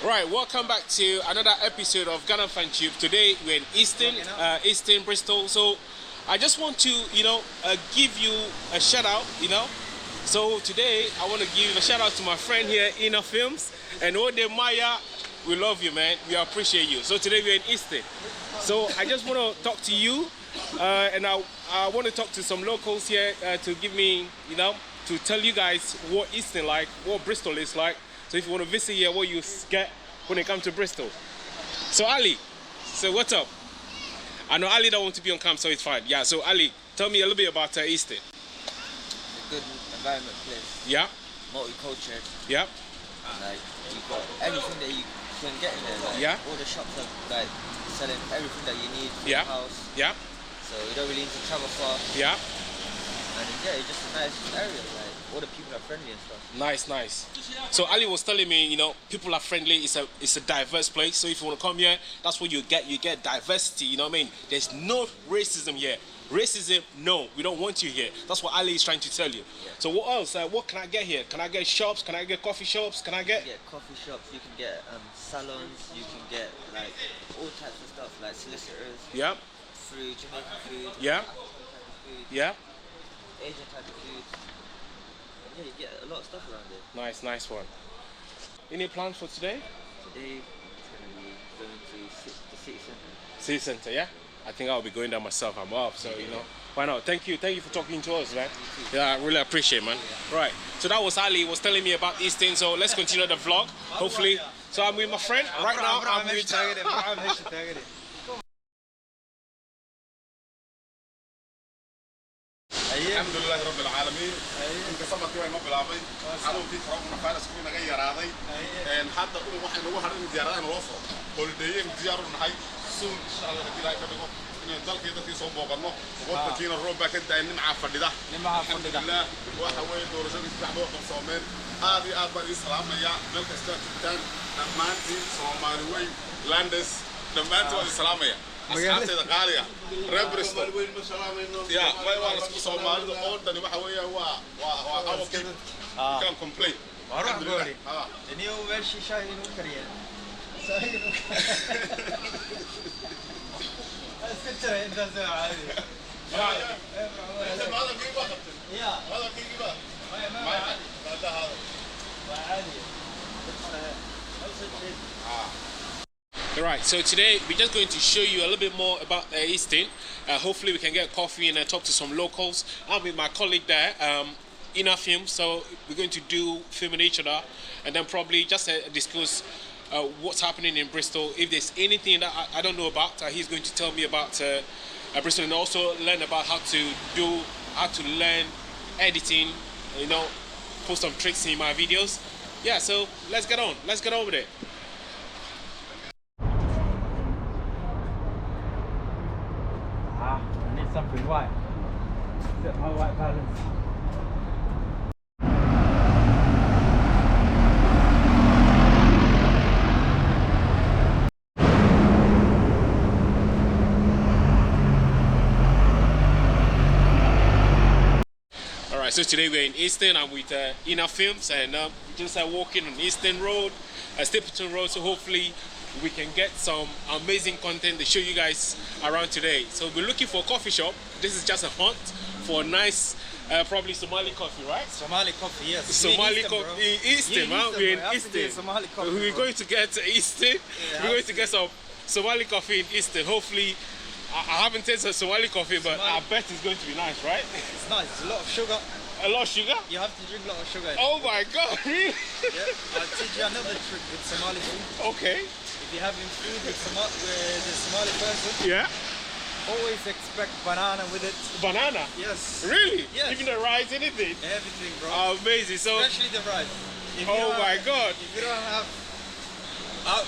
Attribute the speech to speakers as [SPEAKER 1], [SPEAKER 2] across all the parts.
[SPEAKER 1] Right, welcome back to another episode of Ghana Fan Tube. Today we're in Easton Bristol. So I just want to, give you a shout out, So today I want to give a shout out to my friend here, Inner Films, and Ode Maya. We love you, man. We appreciate you. So today we're in Easton. So I just want to talk to you, and I want to talk to some locals here to give me, to tell you guys what Easton like, what Bristol is like. So if you want to visit here, what you get when it comes to Bristol. So Ali, so what's up? I know Ali don't want to be on camp, so it's fine. Yeah, so Ali, tell me a little bit about Easton.
[SPEAKER 2] A good environment place.
[SPEAKER 1] Yeah.
[SPEAKER 2] Multicultural.
[SPEAKER 1] Yeah.
[SPEAKER 2] Like, you've got everything that you can get in there. Like,
[SPEAKER 1] yeah.
[SPEAKER 2] All the shops are like selling everything that you need for
[SPEAKER 1] yeah.
[SPEAKER 2] your house.
[SPEAKER 1] Yeah.
[SPEAKER 2] So you don't really need to travel far.
[SPEAKER 1] Yeah.
[SPEAKER 2] And yeah, it's just a nice area. Like, all the people are friendly and stuff.
[SPEAKER 1] Nice, nice. So Ali was telling me, people are friendly. It's a diverse place. So if you want to come here, that's what you get. You get diversity. You know what I mean? There's no racism here. Racism, no, we don't want you here. That's what Ali is trying to tell you. Yeah. So what else? What can I get here? Can I get shops? Can I get coffee shops? Can I get?
[SPEAKER 2] You can get coffee shops. You can get salons. You can get like all types of stuff, like solicitors.
[SPEAKER 1] Yeah.
[SPEAKER 2] Food, Jamaican food.
[SPEAKER 1] Yeah.
[SPEAKER 2] African type of food.
[SPEAKER 1] Yeah.
[SPEAKER 2] Asian type of food. Yeah, you get a lot of stuff around there.
[SPEAKER 1] Nice one. Any plans for today?
[SPEAKER 2] Today, it's going to be going to the city centre.
[SPEAKER 1] City centre, yeah? I think I'll be going there myself. I'm off, so, why not? Thank you for talking to us, man. Yeah, I really appreciate, man. Yeah. Right, so that was Ali, was telling me about Easton, so let's continue the vlog, hopefully. So I'm with my friend, right now I'm with...
[SPEAKER 3] الحمد لله رب العالمين انت صبت وين ما بلابي حلو في حرمنا فارس كنا غير راضي ان حتى waxay nagu harin diyaaradaha loo soo holiday diyaaradu nahay soon insha Allah ilaahay ka dhigo in dalkii dadkii soo booqano waddankiina roob baa ka daay nimca fadhida alxamdulillah waxa weey doorashadii saxdo qabsoomeen aad iyo aad baan idin salaamaya meel kasta tan dhammaantiin Soomaali weyn Landes dhammaantiin waan salaamaya asxaabteeda qaaliga reer Bristol yeah way waa isku Soomaalida oo dhan waxa weeyaa waa awkay can complain
[SPEAKER 4] waran goori inuu meeshii shaay inuu kariyo saahid اسكتر انت زين عادي
[SPEAKER 3] هذا كيف اخذت
[SPEAKER 4] يا
[SPEAKER 3] هذا كيف ما عادي هذا
[SPEAKER 4] عادي
[SPEAKER 1] Alright, so today we're just going to show you a little bit more about Easton. Hopefully we can get coffee and talk to some locals. I'm with my colleague there, Inner Film, so we're going to do filming each other and then probably just discuss what's happening in Bristol. If there's anything that I don't know about, he's going to tell me about Bristol, and also learn about how to learn editing, post some tricks in my videos. Yeah, so let's get on with it.
[SPEAKER 4] I need something white. Set my white balance.
[SPEAKER 1] Alright, so today we're in Easton. I'm with Inner Films, and just walking on Easton Road, Stapleton Road, so hopefully we can get some amazing content to show you guys around today. So we're looking for a coffee shop. This is just a hunt for a nice, probably Somali coffee, right?
[SPEAKER 4] Somali coffee, yes.
[SPEAKER 1] Somali coffee in Easton, man. We're in Easton.
[SPEAKER 4] Somali coffee,
[SPEAKER 1] we're going to get to Easton. Yeah, we're going to get some Somali coffee in Easton. Hopefully, I haven't tasted Somali coffee, but I bet it's going to be nice, right?
[SPEAKER 4] It's nice. It's a lot of sugar.
[SPEAKER 1] A lot of sugar?
[SPEAKER 4] You have to drink a lot of sugar.
[SPEAKER 1] Oh my God, really?
[SPEAKER 4] Yeah. I'll teach you another trick with Somali food.
[SPEAKER 1] Okay.
[SPEAKER 4] If you're having food with the Somali person,
[SPEAKER 1] yeah,
[SPEAKER 4] always expect banana with it.
[SPEAKER 1] Banana?
[SPEAKER 4] Yes.
[SPEAKER 1] Really?
[SPEAKER 4] Yes.
[SPEAKER 1] Even the rice, anything?
[SPEAKER 4] Everything, bro.
[SPEAKER 1] Amazing. So,
[SPEAKER 4] especially the rice.
[SPEAKER 1] Oh my God.
[SPEAKER 4] If you don't have...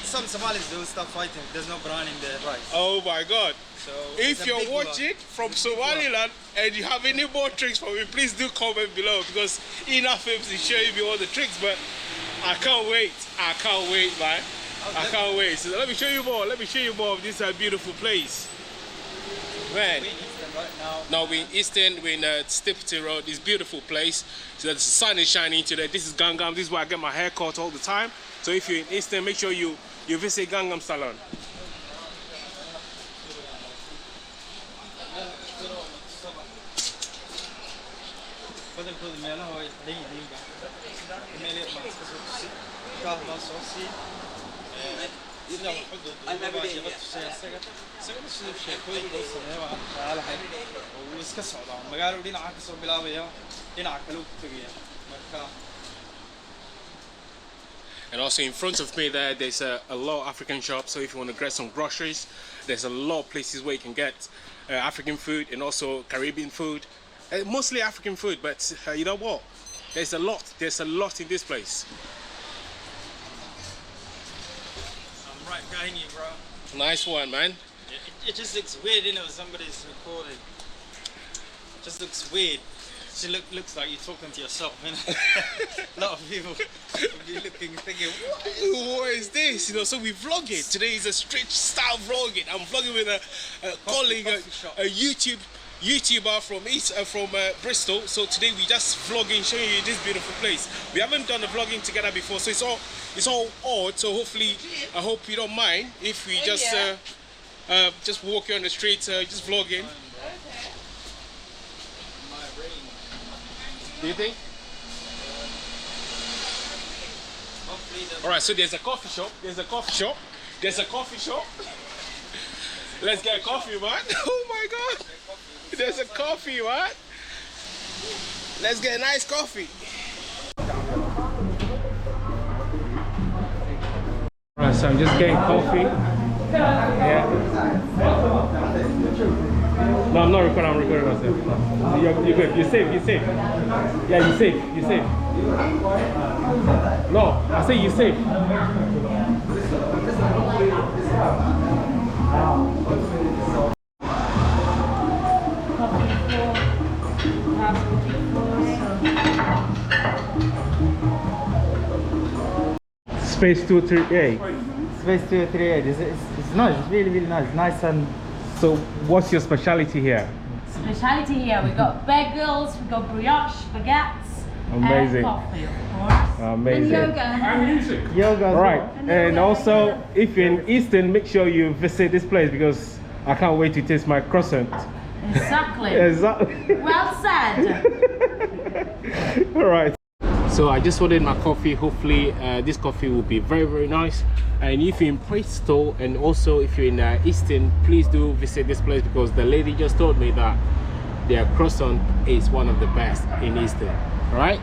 [SPEAKER 4] some Somalis will stop fighting. There's no banana in the rice.
[SPEAKER 1] Oh my God.
[SPEAKER 4] So
[SPEAKER 1] if you're watching from Somaliland and you have any more tricks for me, please do comment below, because Inner Films is showing me all the tricks, but I can't wait. I can't wait, man. I can't wait. So let me show you more. Let me show you more of this beautiful place. Man. Now we're in Easton, we're in Stipton Road, this beautiful place. So the sun is shining today. This is Gangnam, this is where I get my hair cut all the time. So if you're in Easton, make sure you visit Gangnam Salon. And also in front of me there's a lot of African shops, so if you want to get some groceries, there's a lot of places where you can get African food and also Caribbean food. Mostly African food, but you know what? There's a lot in this place.
[SPEAKER 4] I'm right behind you, bro.
[SPEAKER 1] Nice one, man.
[SPEAKER 4] It just looks weird, you know, somebody's recording. It just looks weird. It looks like you're talking to yourself, you know. A lot of people will be looking, thinking,
[SPEAKER 1] what is this? You know, so we vlog it. Today is a street style vlogging. I'm vlogging with a colleague, a YouTuber from Bristol. So today we just vlogging, showing you this beautiful place. We haven't done a vlogging together before, so it's all odd. So hopefully, I hope you don't mind if we just walking on the street, just vlogging. Do you think? Alright, so there's a coffee shop. There's a coffee shop. Let's get a coffee, man. Oh my god. There's a coffee, man. Let's get a nice coffee. Alright, so I'm just getting coffee. Yeah. No, I'm not recording, I'm recording myself. You're good, you're safe. Yeah, you're safe. No, I say you're safe. Space 238.
[SPEAKER 5] Space 238. It's nice. It's really nice. Nice and.
[SPEAKER 1] So, what's your specialty here?
[SPEAKER 6] Speciality here, we got bagels, we got brioche, baguettes,
[SPEAKER 1] Amazing.
[SPEAKER 6] and coffee, of course.
[SPEAKER 1] Amazing.
[SPEAKER 6] And yoga.
[SPEAKER 5] Yoga. As
[SPEAKER 1] Right,
[SPEAKER 5] well.
[SPEAKER 1] and also if you're in Easton, make sure you visit this place because I can't wait to taste my croissant.
[SPEAKER 6] Exactly.
[SPEAKER 1] Exactly.
[SPEAKER 6] Well said.
[SPEAKER 1] All right. So I just ordered my coffee. Hopefully this coffee will be very nice. And if you're in Bristol and also if you're in Easton, please do visit this place because the lady just told me that their croissant is one of the best in Easton. All right.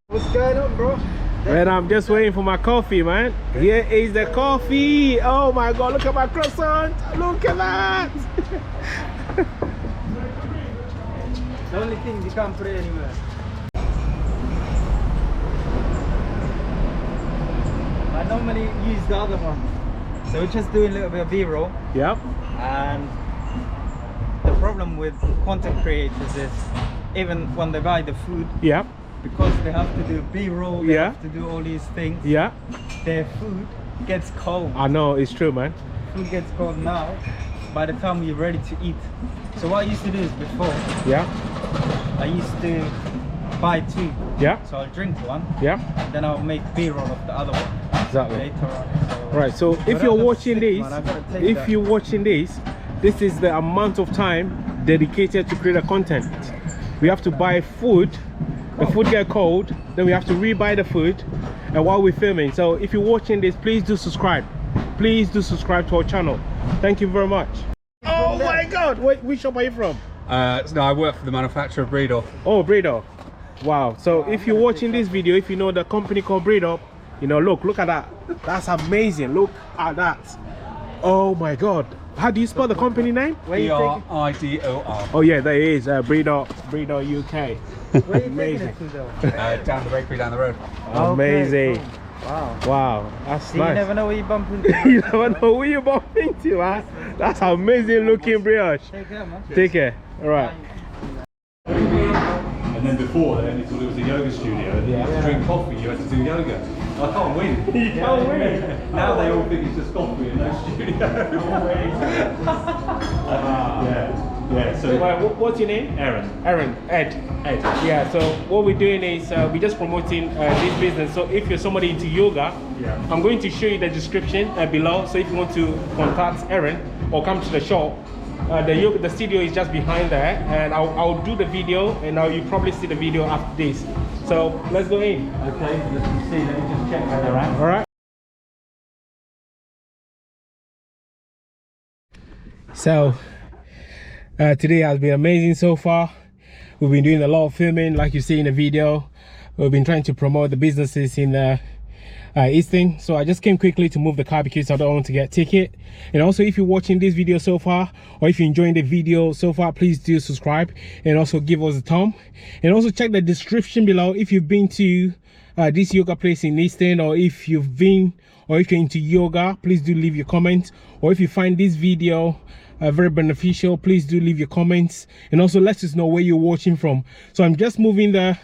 [SPEAKER 5] What's going on, bro?
[SPEAKER 1] And I'm just waiting for my coffee, man. Here is the coffee. Oh my god, look at my croissant. Look at that.
[SPEAKER 5] The only thing you can't put it anywhere. I normally use the other one, so we're just doing a little bit of B-roll.
[SPEAKER 1] Yep.
[SPEAKER 5] And the problem with content creators is even when they buy the food,
[SPEAKER 1] Yep.
[SPEAKER 5] because they have to do B-roll, they
[SPEAKER 1] Yeah.
[SPEAKER 5] have to do all these things,
[SPEAKER 1] Yeah.
[SPEAKER 5] their food gets cold.
[SPEAKER 1] I know, it's true, man.
[SPEAKER 5] Food gets cold now by the time you're ready to eat. So what I used to do is before,
[SPEAKER 1] Yeah.
[SPEAKER 5] I used to buy two.
[SPEAKER 1] Yeah.
[SPEAKER 5] So I'll drink one,
[SPEAKER 1] Yeah.
[SPEAKER 5] then I'll make B-roll of the other one
[SPEAKER 1] Exactly.
[SPEAKER 5] later on. So
[SPEAKER 1] Right, so
[SPEAKER 5] But
[SPEAKER 1] if
[SPEAKER 5] that
[SPEAKER 1] you're
[SPEAKER 5] looks
[SPEAKER 1] watching
[SPEAKER 5] sick,
[SPEAKER 1] this,
[SPEAKER 5] man. I gotta take
[SPEAKER 1] if
[SPEAKER 5] that.
[SPEAKER 1] you're watching this is the amount of time dedicated to create a content. We have to buy food, the food get cold, then we have to re-buy the food, and while we're filming. So if you're watching this, please do subscribe. Please do subscribe to our channel. Thank you very much. Oh my god, wait, which shop are you from?
[SPEAKER 7] No, I work for the manufacturer Breedor.
[SPEAKER 1] Oh, Breedor. Wow. So if you're watching this video, if you know the company called Breedor, you know, look at that. That's amazing. Look at that. Oh my god. How do you spell the company name?
[SPEAKER 5] where you taking,
[SPEAKER 7] Breidor.
[SPEAKER 1] Oh yeah, there is Breedor UK.
[SPEAKER 5] where you taking
[SPEAKER 1] Amazing.
[SPEAKER 5] it to though?
[SPEAKER 7] Down the bakery down the road.
[SPEAKER 1] Amazing.
[SPEAKER 5] Okay, cool. Wow.
[SPEAKER 1] Wow, that's
[SPEAKER 5] See,
[SPEAKER 1] nice.
[SPEAKER 5] you never know where you bump into.
[SPEAKER 1] You never know who you bump into, man. That's amazing looking brioche.
[SPEAKER 5] Take care, man.
[SPEAKER 1] Take care. All right.
[SPEAKER 8] And then before then, they thought it was a yoga studio, and you had to drink coffee, you had to do yoga. I can't win. You can't win. Now they all think it's just coffee and no studio. Yeah. Yeah, so
[SPEAKER 1] What's your name?
[SPEAKER 8] Aaron.
[SPEAKER 1] Aaron. Ed. Yeah, so what we're doing is we're just promoting this business. So if you're somebody into yoga,
[SPEAKER 8] Yeah.
[SPEAKER 1] I'm going to show you the description below. So if you want to contact Aaron or come to the shop, the studio is just behind there, and I'll do the video, and now you probably see the video after this. So let's go in.
[SPEAKER 8] Okay, let's see. Let me just check where they're at.
[SPEAKER 1] All right. So today has been amazing so far. We've been doing a lot of filming, like you see in the video. We've been trying to promote the businesses in Easton. So I just came quickly to move the car because I don't want to get ticket. And also, if you're watching this video so far, or if you're enjoying the video so far, please do subscribe and also give us a thumb. And also check the description below if you've been to this yoga place in Easton, or if you've been, or if you're into yoga, please do leave your comments. Or if you find this video very beneficial, please do leave your comments, and also let us know where you're watching from. So I'm just moving the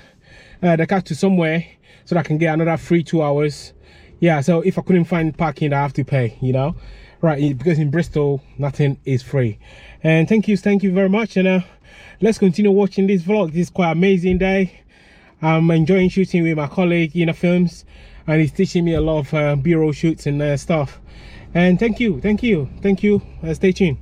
[SPEAKER 1] car to somewhere so that I can get another free 2 hours. Yeah, so if I couldn't find parking, I have to pay, you know, right? Because in Bristol nothing is free. And thank you very much. And let's continue watching this vlog. This is quite amazing day. I'm enjoying shooting with my colleague in the films, and he's teaching me a lot of b-roll shoots and stuff. And thank you. Stay tuned.